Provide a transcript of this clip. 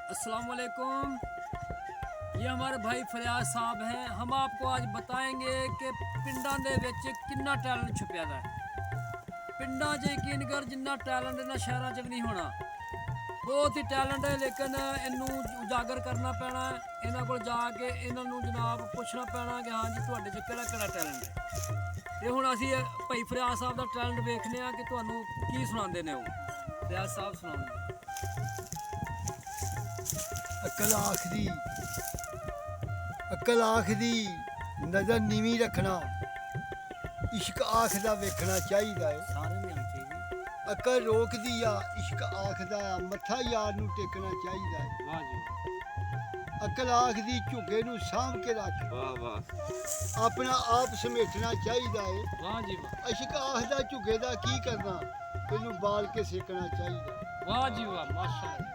अस्सलाम वालेकुम। ये हमारे भाई फरियाद साहब हैं। हम आपको आज बताएंगे कि पिंडां दे विच कितना टैलेंट छुपिया है। पिंडां 'च यकीन कर जिन्ना टैलेंट इन्ना शहरां 'च भी नहीं होना। बहुत ही टैलेंट है, लेकिन इनू उजागर करना पैना। इन्हां कोल जाके इन्हां नू जनाब पुछना पैना कि हाँ जी तुहाडे 'च किहड़ा किहड़ा टैलेंट है। ते हुण असीं भाई फरियाद साहब दा टैलेंट वेखने आ कि तुहानू की सुणांदे ने ओह। फरियाद साहब सुणाओ। अकल आखदी नज़र नीवी रखना, इश्क आखदा वेखना चाहिदा है। सारे में आनी चाहिए। अकल रोकदी आ, इश्क आखदा मत्था यार नू टेकना चाहिदा है। वाह जी अकल आखदी झुगे नू साਂਭ के रख, वाह वाह अपना आप समेटना चाहिदा है। वाह जी वाह इश्क आखदा झुगे दा की करना, तेनू बाल के सेकना चाहिदा। वाह जी वाह माशाअल्लाह।